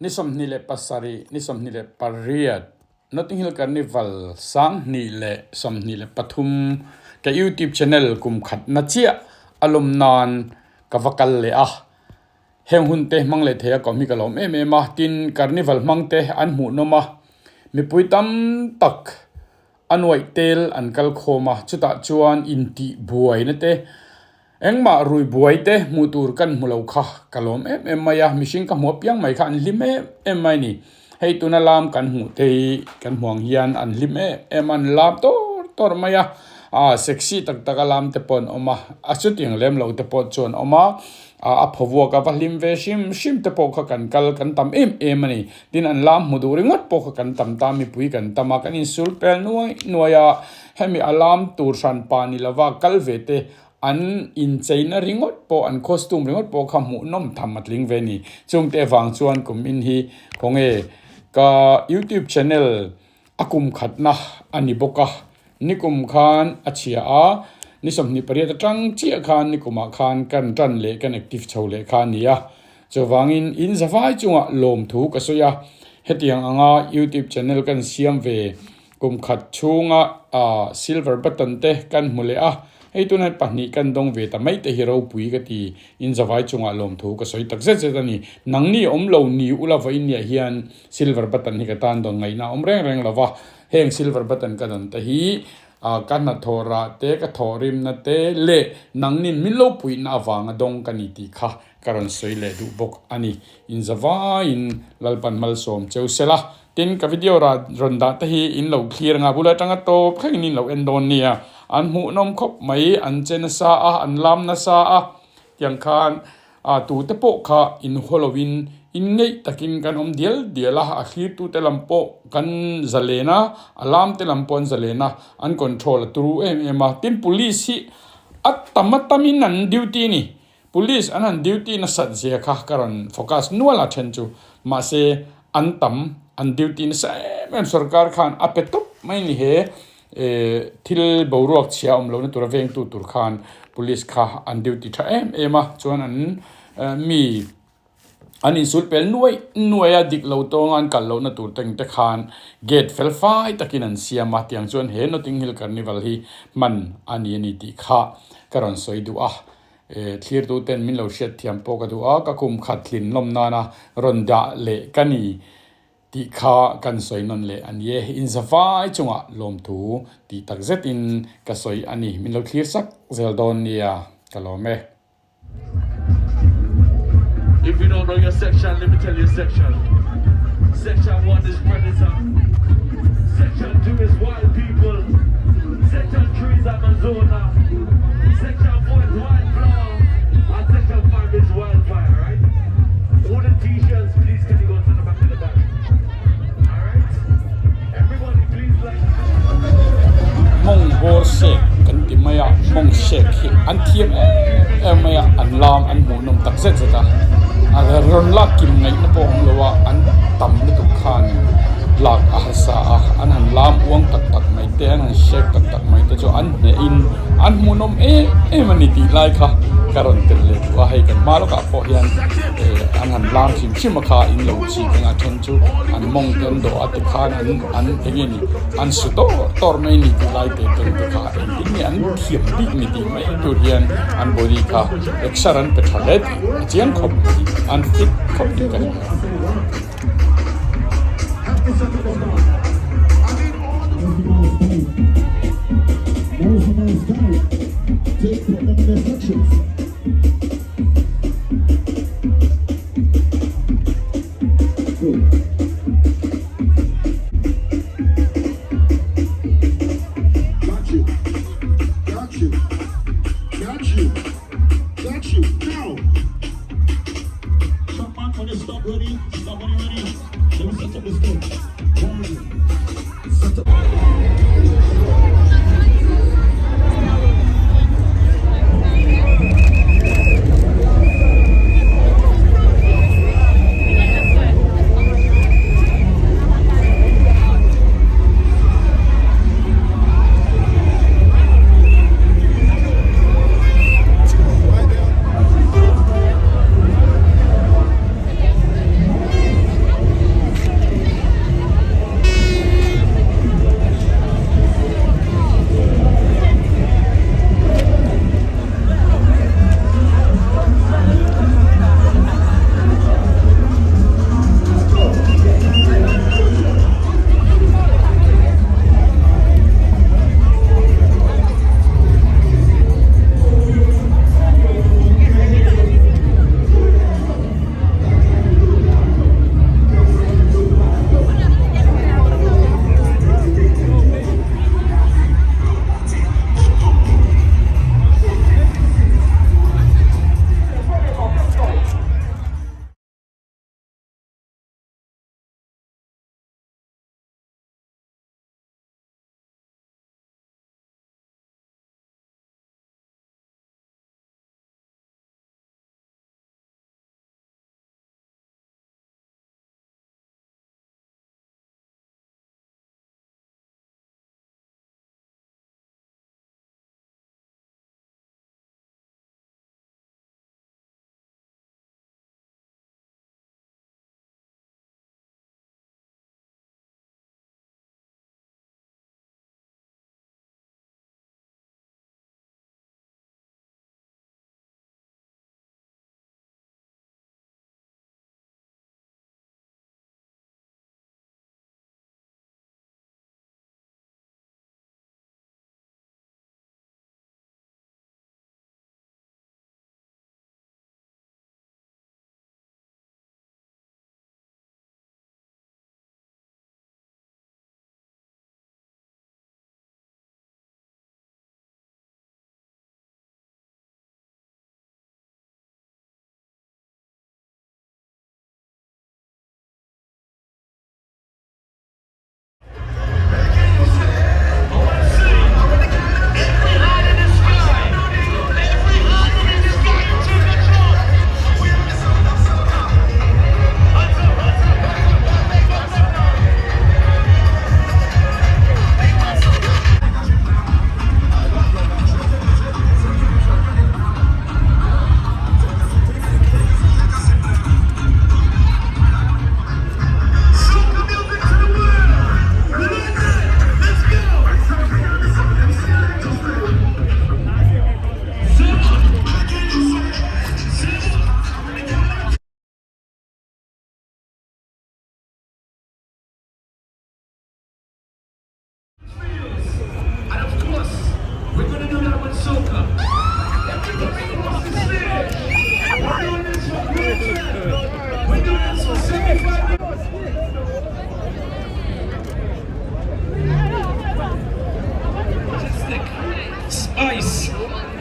นิสมนิเลปัสสารีนิสมนิเลปารียดนอติงฮิลการนิวัลสังนิเลสมนิเลปทุมกับ YouTube channel กุมขัดนัดเชียอารมณ์นานกับวักเลอะเฮงหุ่นเตะมังเลเทียก็มีกะลมมาตินการนิวัลมังเตะอันหูนมามีปุยตั้มตักอันไวเตลอันกัลโคมาชุดจวนอินติบวยนั่นเตเอ็งมารุยบวยเตมูตูร์กันมุลาวค่ะกะลมมายามิชิงกับหัวเปียงไม่ค่ะอันลิมไม่นี่ให้ตุนลามกันหูเตกันห่วงเฮียนอันลิมมันลามโตรมายาเซ็กซี่ตักลามเตปอนออกมาสุดยังเล่มเราเตปอนชวนออกมาพะวัวกับลิมเวชิมเตปอกกันกัลกันตำมันนี่ดินอันลามมุดูริงวัดปอกกันตำตามีปุยกันตำมากันอินสุลเปลนัวยาให้มีอลามตูร์ชันปานิลาวากัลเวเตอันอินเจนริงวัดปออันคอสตูมริงวัดปอขมูน้อมทำมัดลิงเวนี่จงเตฟังชวนกุมอินฮีของก็ YouTube channel อากุมขัดนะอันนี้บอกะนิกุมขานอาชียานิสมนิปริยตจังเจียขานนิกุมาขานกันจันเล่กันแอคทีฟชาวเล่ขานนี่อะจะวางอินสฟายจุงะลมถูกก็สวยเฮตียงอ่าง YouTube channel กันเสียมเวกุมขัดชุงะsilver button เตกันมุเลอะไอ้ตัวนั้นปนิกันดงเวทไม่แต่ฮีโร่ปุยกตีอินสฟายจุงอารมณ์ถูกก็สวยตักเจ็ดนี่นังนี่เหล่านี้อุลาไฟเนี่ยเฮียนซิลเวอร์บัตตันนี่ก็ตานดงไงนะแรงละวะเฮงซิลเวอร์บัตตันกันแต่ฮีกันนัทโทระเตก็ทอริมนัเตเล่นังนี่มิโลปุยน่าวางดงกันนี่ตีค่ะการสวยเลยดูบกอันนี้อินสฟายอินลลปันมัลโซมเจ้าเสละตินกับวิดีโอรันดาแต่ฮีอินเหล่าเคลียร์งาบุลจังก็โตแค่นี้เหล่าเอนโดเนียอันหูนมคบไม่อันเจนซาอันลามนาซาอย่างคานตูเตโปค่ะอินฮอลวินอินไงตะกินกันเดียละอาคีตูเตลัมโปกันซาเลนะอลามเตลัมโปนซาเลนะอันคอนโทรลตรูมาติน police ฮีอัตตมัตตมินันดิวตี้นี่ police อันนั้นดิวตี้น่ะสัตย์เสียค่ะการโฟกัสนัวละเชนจูมาเซอันตัมอันดิวตี้น่ะเซมันสรการขานอเปตุไม่นี่เหทิลบรูกเชียมเราเนี่ยตัวเวงตัวตุรคาน police ค่ะอันดิวตี้ท่ามาจวนอันมีอันนี้สุดเป็นหน่วยดิกเราตัวงานกันเราเนี่ยตัวเต็งตะคานเกตเฟลไฟตะกินันเสียมาที่ยังจวนเห็นนอติงฮิลการนิวัลฮีมันอันนี้นี่ดีค่ะการันสวยดูทีร์ตัวเต็นมินเราเช็ดเทียมโปกดูก็คุมขัดลินลมนานะรอนดาเละกันนี่ที่ข้ากันสวยนนเละอันนี้อินสฟายจงอ่ะลมถูที่ตักเซตินก็สวยอันนี้มินเราเคลียร์สักเซลดอนเนี่ยก็ลองไหม If you don't know your section, let me tell you section. Section 1 is predator. Section 2 is wild people. Section 3 is Amazona. Section 4 is wild flower. And section 5 is wildfire, right? All the t-shirts, please can you go to the back of the bag? Alright? Everybody please like... มงโบเซกันติมายามงเชกอันเทียมมายาอันลามอันหูนมตักเซตจ้ะอันรอนลักกิมไงนะพงเลว่าอันต่ำนี่ตุกขานลักอาหารสาอันหันลามอ้วงตักไม่เตะอันหันเชกตักไม่เตะจ้ะอันเนี่ยอินอันหูนมมันนี่ตีไล่ค่ะการันตีเลยว่าให้กันมาแล้วก็พอเห็นอันหันลามชิมมาค่ะอินเหล่าชีกันอาจารย์จูอันมงเดินโดอัติขานอันอย่างนี้อันสุดต่อไม่นี่ตีไล่เตะตัวค่ะเองนี่อันเทียมดิไม่ตีไม่ดูเรียนอันบริค่ะเอ็กซ์รันเป็นทะเลตีเจียนขบอันฟิตขบดีกัน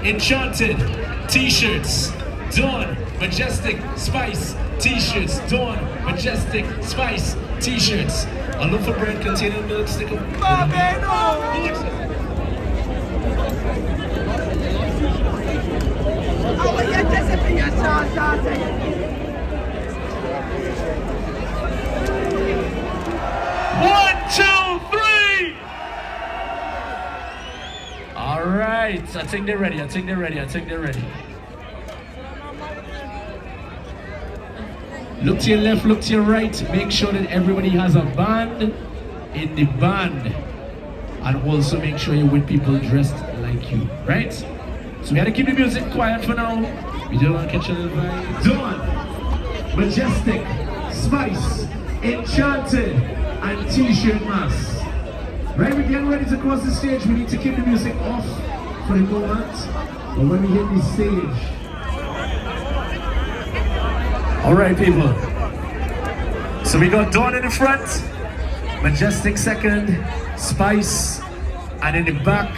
Enchanted, T-shirts, Dawn, Majestic, Spice, T-shirts, Dawn, Majestic, Spice, T-shirts. A loaf of bread containing milk, stick of... One, two, three! All right, I think they're ready, Look to your left, look to your right. Make sure that everybody has a band in the band. And also make sure you're with people dressed like you, right? So we gotta keep the music quiet for now. We don't want to catch a little vibe. Dawn, Majestic, Spice, Enchanted, and T-shirt mask. Right, we're getting ready to cross the stage. We need to keep the music off for the moment. But when we hit the stage, all right, people. So we got Dawn in the front, Majestic second, Spice, and in the back,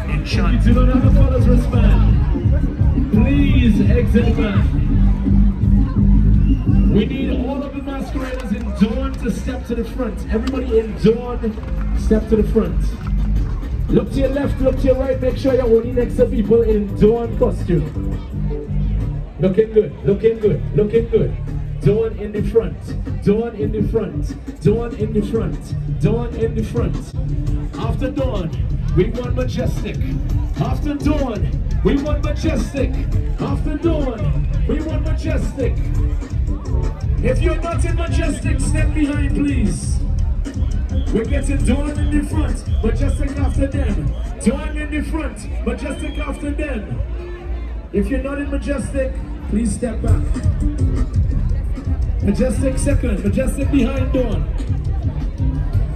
Enchanted. If you don't have the followers wristband, please exit the band. We need all of the masqueraders in Dawn to step to the front. Everybody in Dawn, step to the front. Look to your left, look to your right. Make sure you're only next to people in Dawn costume. Looking good, looking good, looking good. Dawn in the front, Dawn in the front, Dawn in the front, Dawn in the front. After Dawn, we want Majestic. After Dawn, we want Majestic. After Dawn, we want Majestic. If you're not in Majestic, step behind, please. We're getting Dawn in the front, Majestic after them. Dawn in the front, Majestic after them. If you're not in Majestic, please step back. Majestic second, Majestic behind Dawn.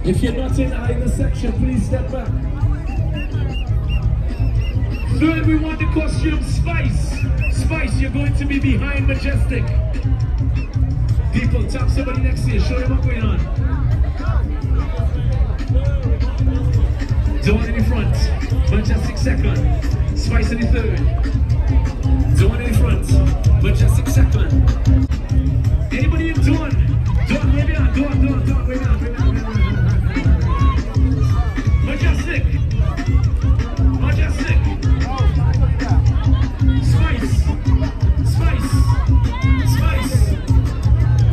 If you're not in either section, please step back. Third, we want the costume Spice. Spice, you're going to be behind Majestic. People, tap somebody next to you, show them what's going on. Dawn in the front, Majestic second, Spice in the third. Dawn in the front, Majestic second. Anybody in Dawn? Dawn, where we at? Dawn, where we at? Majestic. Majestic. Spice. Spice. Spice.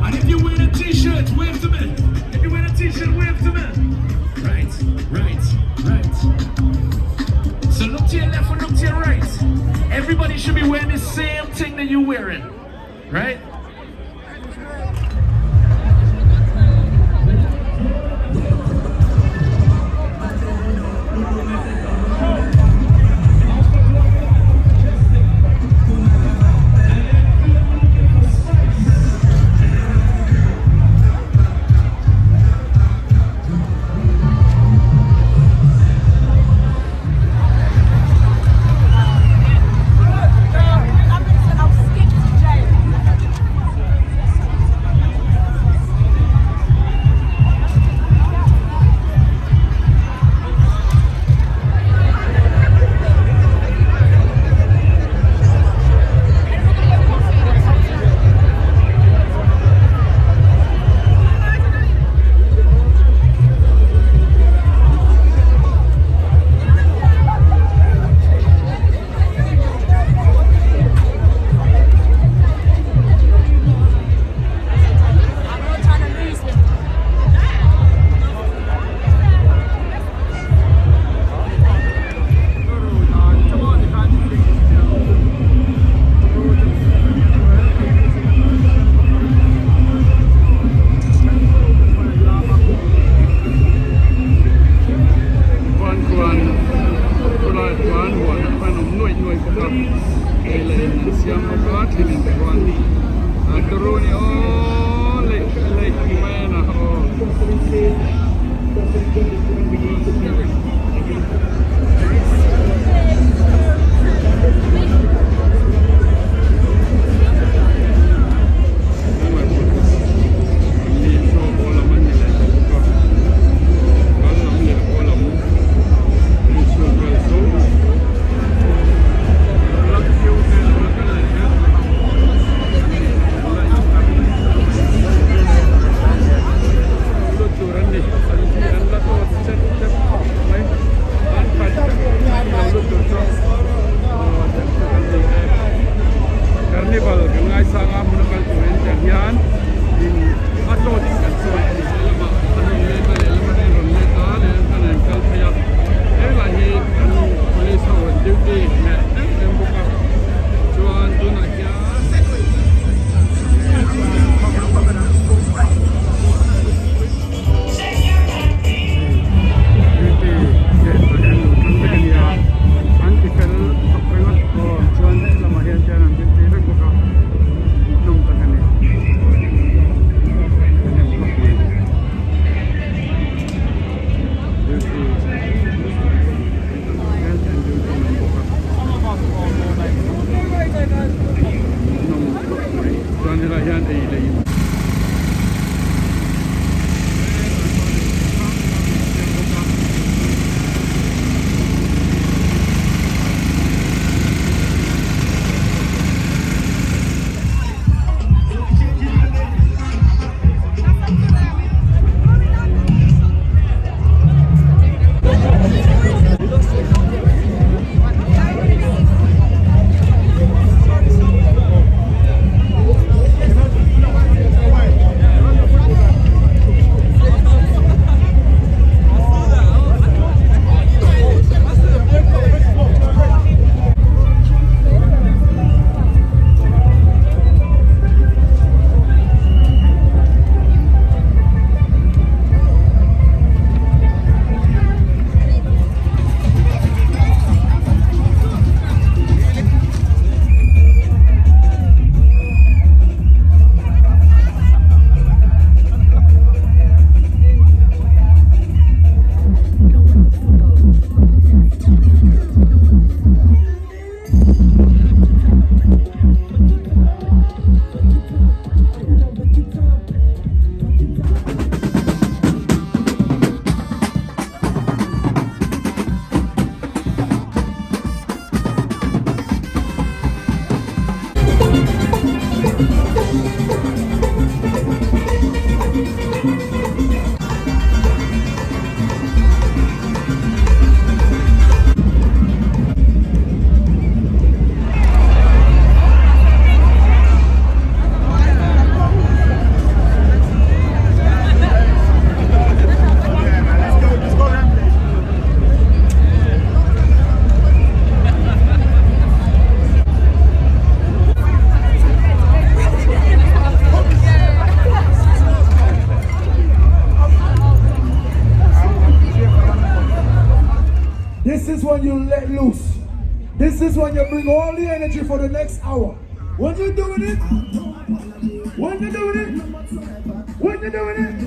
And if you're wearing a t-shirt, wave to me. If you're wearing a t-shirt, wave to me. Right. So look to your left and look to your right. Everybody should be wearing the same thing that you're wearing, right? loose. This is when you bring all the energy for the next hour. When you're doing it, when you're doing it, when you're doing it.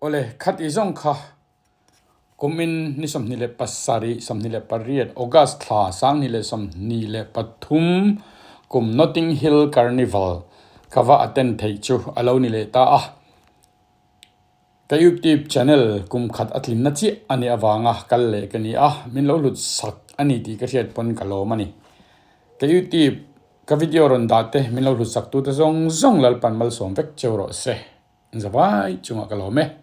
Ole khat izong kha kumin ni som ni le pasari som ni le pariat August thla sang ni le som ni le pathum kum Notting Hill Carnival kava attend thei chu alo ni le ta a ka YouTube channel kum khat atlin na chi ani awanga kal le kani a min lo lut sak ani ti ka riat pon kalo mani ka YouTube ka video ron date min lo lut sak tu ta zong zong lal pan mal som vek choro se zawai chunga kalo me